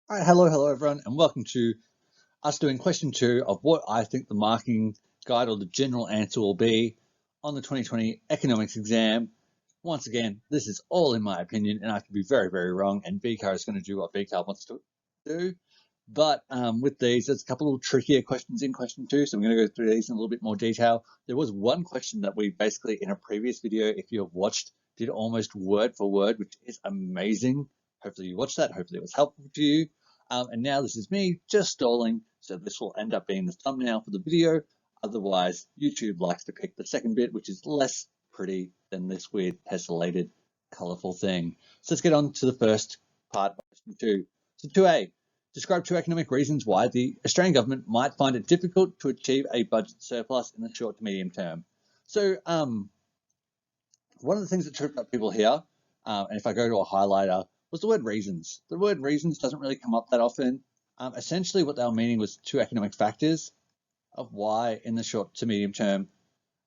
All right, hello everyone, and welcome to us doing question 2 of what I think the marking guide or the general answer will be on the 2020 economics exam. Once again, this is all in my opinion, and I could be very wrong, and VCAA is going to do what VCAA wants to do. But with these, there's a couple of trickier questions in question 2, so I'm going to go through these in a little bit more detail. There was one question that we basically, in a previous video, if you have watched, did almost word for word, which is amazing. Hopefully you watched that. Hopefully it was helpful to you. And now this is me just stalling, so this will end up being the thumbnail for the video. Otherwise, YouTube likes to pick the second bit, which is less pretty than this weird tessellated, colorful thing. So let's get on to the first part of question 2. So 2A, describe 2 economic reasons why the Australian government might find it difficult to achieve a budget surplus in the short to medium term. So one of the things that tripped up people here, and if I go to a highlighter, was the word reasons. The word reasons doesn't really come up that often. Essentially, what they were meaning was 2 economic factors of why, in the short to medium term,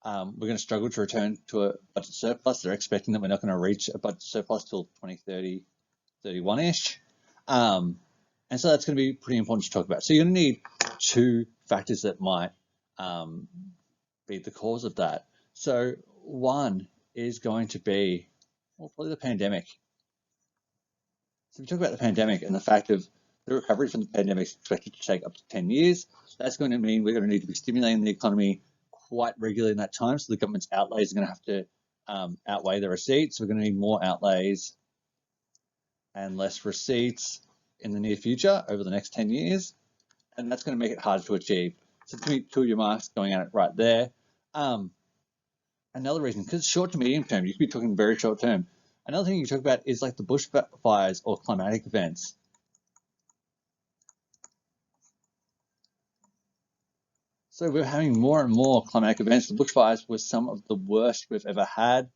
we're going to struggle to return to a budget surplus. They're expecting that we're not going to reach a budget surplus till 2030, 31-ish. And so that's going to be pretty important to talk about. So you're going to need 2 factors that might be the cause of that. So one is going to be, well, probably the pandemic. So we talk about the pandemic and the fact of the recovery from the pandemic is expected to take up to 10 years. That's going to mean we're going to need to be stimulating the economy quite regularly in that time. So the government's outlays are going to have to outweigh the receipts. We're going to need more outlays and less receipts in the near future over the next 10 years. And that's going to make it harder to achieve. So to me, 2 of your marks going at it right there. Another reason, because short to medium term, you could be talking very short term. Another thing you talk about is like the bushfires or climatic events. So we're having more and more climatic events. The bushfires were some of the worst we've ever had.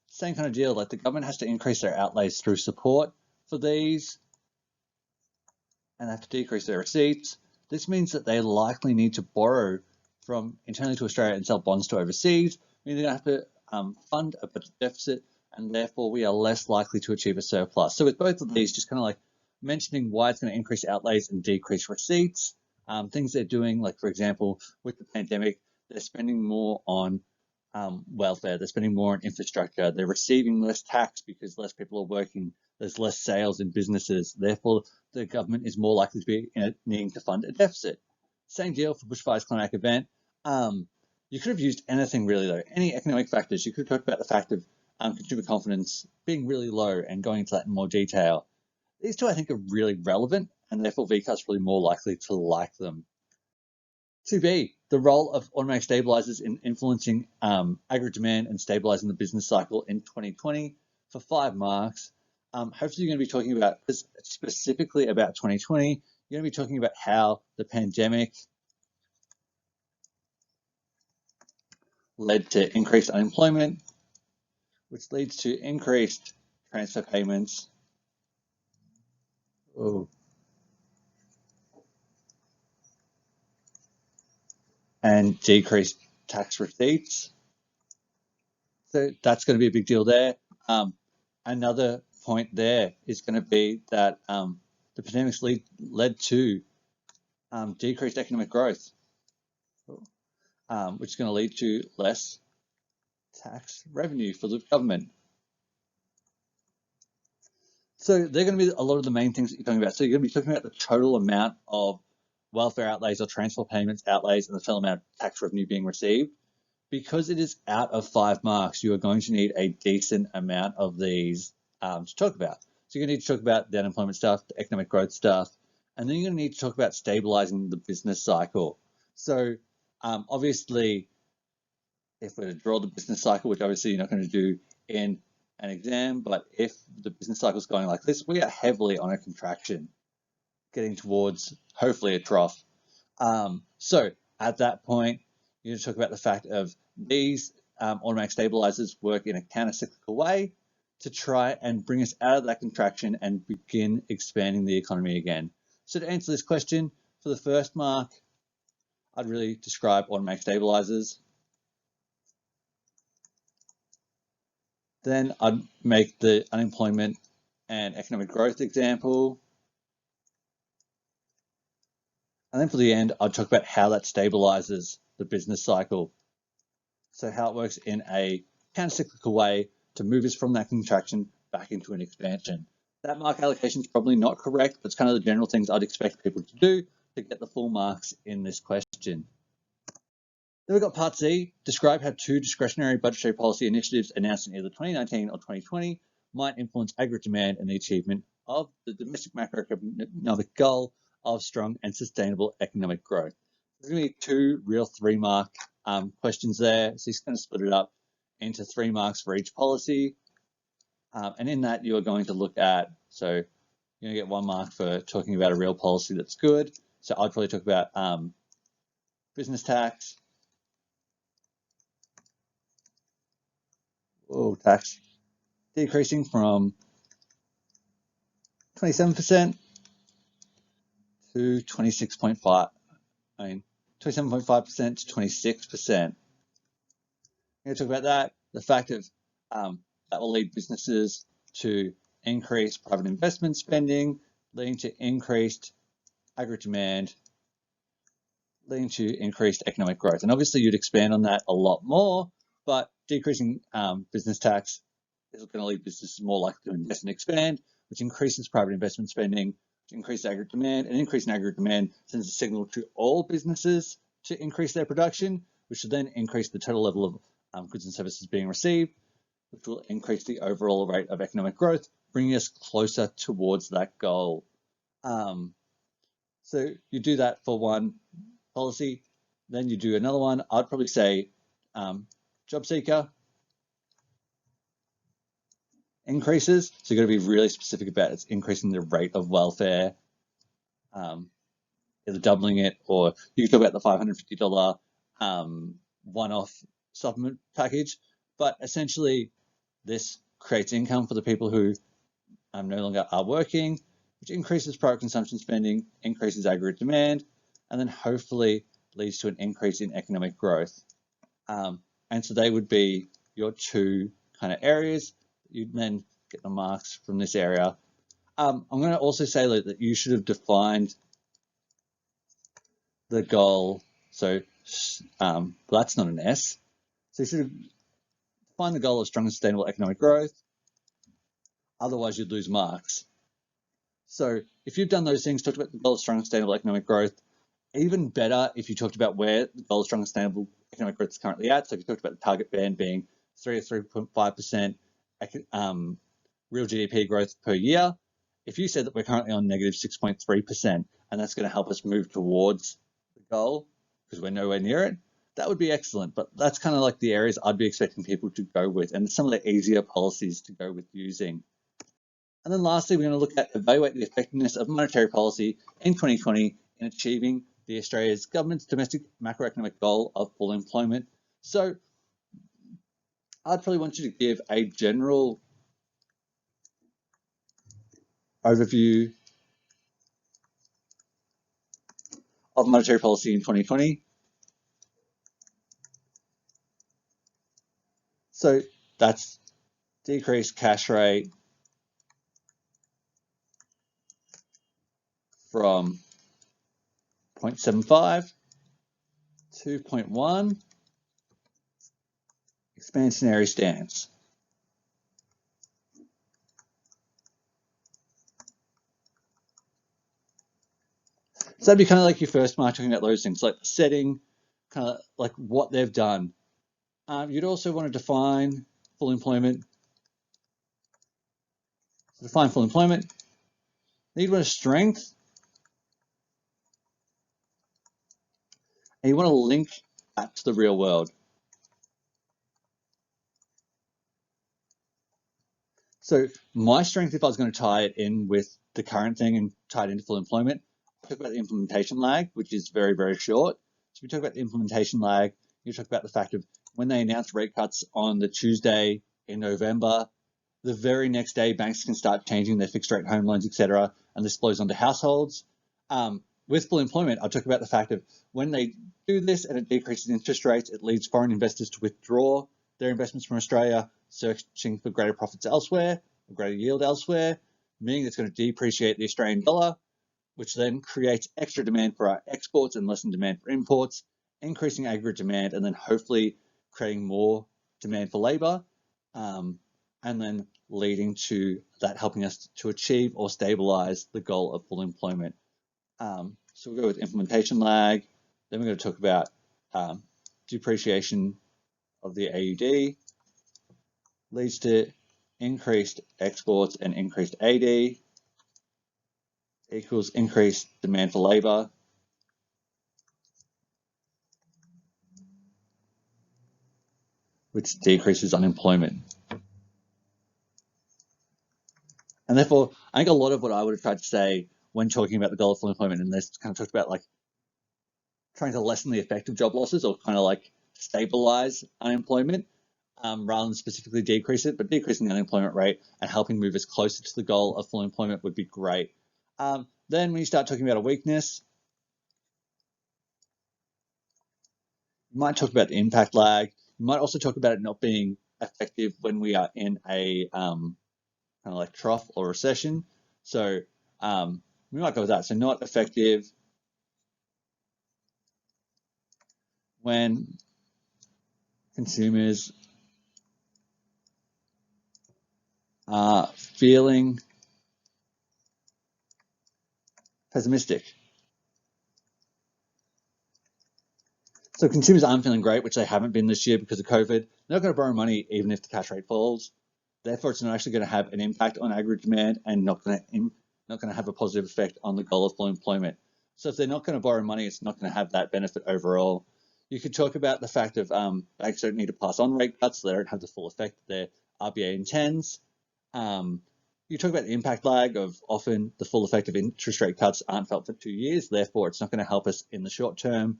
Same kind of deal, like the government has to increase their outlays through support for these and have to decrease their receipts. This means that they likely need to borrow from internally to Australia and sell bonds to overseas. Meaning they're going to have to fund a budget deficit, and therefore we are less likely to achieve a surplus. So with both of these, just kind of like mentioning why it's going to increase outlays and decrease receipts. Things they're doing, like for example, with the pandemic, they're spending more on welfare, they're spending more on infrastructure, they're receiving less tax because less people are working, there's less sales in businesses, therefore the government is more likely to be needing to fund a deficit. Same deal for bushfires climatic event. You could have used anything really though, any economic factors. You could have talked about the fact of consumer confidence being really low and going into that in more detail. These 2 I think are really relevant, and therefore VCAA is probably more likely to like them. 2B, the role of automatic stabilizers in influencing aggregate demand and stabilizing the business cycle in 2020 for 5 marks. Hopefully you're going to be talking about, specifically about 2020, you're going to be talking about how the pandemic led to increased unemployment, which leads to increased transfer payments. Oh. And decreased tax receipts. So that's going to be a big deal there. Another point there is going to be that the pandemic led to decreased economic growth, which is going to lead to less tax revenue for the government. So they're going to be a lot of the main things that you're talking about. So you're going to be talking about the total amount of welfare outlays or transfer payments outlays and the total amount of tax revenue being received. Because it is out of 5 marks, you are going to need a decent amount of these to talk about. So you're going to need to talk about the unemployment stuff, the economic growth stuff, and then you're going to need to talk about stabilizing the business cycle. So obviously, if we're to draw the business cycle, which obviously you're not going to do in an exam, but if the business cycle is going like this, we are heavily on a contraction, getting towards hopefully a trough. So at that point, you're going to talk about the fact of these automatic stabilizers work in a counter-cyclical way to try and bring us out of that contraction and begin expanding the economy again. So to answer this question, for the first mark, I'd really describe automatic stabilizers. Then I'd make the unemployment and economic growth example. And then for the end, I'll talk about how that stabilizes the business cycle. So how it works in a countercyclical way to move us from that contraction back into an expansion. That mark allocation is probably not correct, but it's kind of the general things I'd expect people to do to get the full marks in this question. Then we've got part C, describe how two discretionary budgetary policy initiatives announced in either 2019 or 2020 might influence aggregate demand and the achievement of the domestic macroeconomic goal of strong and sustainable economic growth. There's going to be two real 3-mark questions there. So he's going to split it up into 3 marks for each policy. And in that, you're going to look at, so you're going to get 1 mark for talking about a real policy that's good. So I'd probably talk about business tax. Tax decreasing from 27% to 26.5. 27.5% to 26%. I'm going to talk about that. The fact of that will lead businesses to increase private investment spending, leading to increased aggregate demand, leading to increased economic growth. And obviously, you'd expand on that a lot more, but decreasing business tax is going to lead businesses more likely to invest and expand, which increases private investment spending, which increases aggregate demand, and increasing aggregate demand sends a signal to all businesses to increase their production, which will then increase the total level of goods and services being received, which will increase the overall rate of economic growth, bringing us closer towards that goal. So you do that for one policy, then you do another one. I'd probably say job seeker increases. So you've got to be really specific about it's increasing the rate of welfare, either doubling it, or you can talk about the $550 one-off supplement package. But essentially, this creates income for the people who no longer are working, which increases private consumption spending, increases aggregate demand, and then hopefully leads to an increase in economic growth. And so they would be your 2 kind of areas. You'd then get the marks from this area. I'm going to also say that you should have defined the goal. So that's not an S. So you should have defined the goal of strong and sustainable economic growth. Otherwise, you'd lose marks. So if you've done those things, talked about the goal of strong and sustainable economic growth, even better if you talked about where the goal of strong and sustainable economic growth is currently at. So if you talked about the target band being 3 to 3.5% real GDP growth per year, if you said that we're currently on negative 6.3%, and that's going to help us move towards the goal because we're nowhere near it, that would be excellent. But that's kind of like the areas I'd be expecting people to go with, and some of the easier policies to go with using. And then lastly, we're going to look at evaluate the effectiveness of monetary policy in 2020 in achieving the Australia's government's domestic macroeconomic goal of full employment. So I'd probably want you to give a general overview of monetary policy in 2020. So that's decreased cash rate from 0.75 to 0.1, expansionary stance. So that'd be kind of like your first mark, talking about those things, like the setting, kind of like what they've done. You'd also want to define full employment. So define full employment. Then you'd want a strength. And you want to link that to the real world. So my strength, if I was going to tie it in with the current thing and tie it into full employment, I'll talk about the implementation lag, which is very, very short. So we talk about the implementation lag. You talk about the fact of when they announced rate cuts on the Tuesday in November, the very next day banks can start changing their fixed rate home loans, etc., and this flows onto households. With full employment, I'll talk about the fact of when they do this and it decreases interest rates, it leads foreign investors to withdraw their investments from Australia, searching for greater profits elsewhere, or greater yield elsewhere, meaning it's going to depreciate the Australian dollar, which then creates extra demand for our exports and less demand for imports, increasing aggregate demand, and then hopefully creating more demand for labor, and then leading to that helping us to achieve or stabilize the goal of full employment. So we'll go with implementation lag. Then we're going to talk about depreciation of the AUD leads to increased exports and increased AD equals increased demand for labor which decreases unemployment. And therefore, I think a lot of what I would have tried to say when talking about the goal of full employment, and this kind of talked about like trying to lessen the effect of job losses or kind of like stabilize unemployment rather than specifically decrease it, but decreasing the unemployment rate and helping move us closer to the goal of full employment would be great. Then when you start talking about a weakness, you might talk about the impact lag. You might also talk about it not being effective when we are in a kind of like trough or recession. So we might go with that. So not effective when consumers are feeling pessimistic. So consumers aren't feeling great, which they haven't been this year because of COVID. They're not going to borrow money even if the cash rate falls. Therefore, it's not actually going to have an impact on aggregate demand and not going to have a positive effect on the goal of full employment. So if they're not going to borrow money, it's not going to have that benefit overall. You could talk about the fact of banks don't need to pass on rate cuts, so they don't have the full effect that their RBA intends. You talk about the impact lag of often the full effect of interest rate cuts aren't felt for 2 years, therefore it's not going to help us in the short term.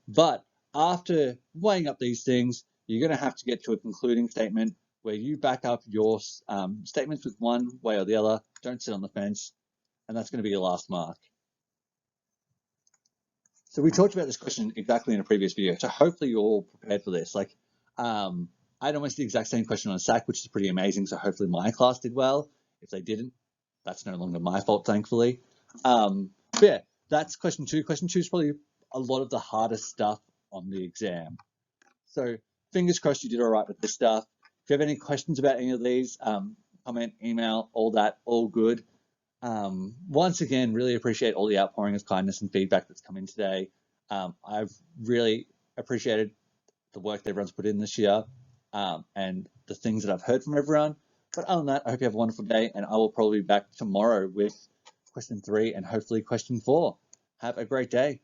But after weighing up these things, you're going to have to get to a concluding statement where you back up your statements with one way or the other. Don't sit on the fence, and that's going to be your last mark. So we talked about this question exactly in a previous video, so hopefully you're all prepared for this. Like, I had almost the exact same question on SAC, which is pretty amazing, so hopefully my class did well. If they didn't, that's no longer my fault, thankfully. But yeah, that's question 2. Question 2 is probably a lot of the hardest stuff on the exam. So fingers crossed you did all right with this stuff. If you have any questions about any of these, comment, email, all that, all good. Once again, really appreciate all the outpouring of kindness and feedback that's come in today. I've really appreciated the work that everyone's put in this year and the things that I've heard from everyone. But other than that, I hope you have a wonderful day, and I will probably be back tomorrow with question 3 and hopefully question 4. Have a great day.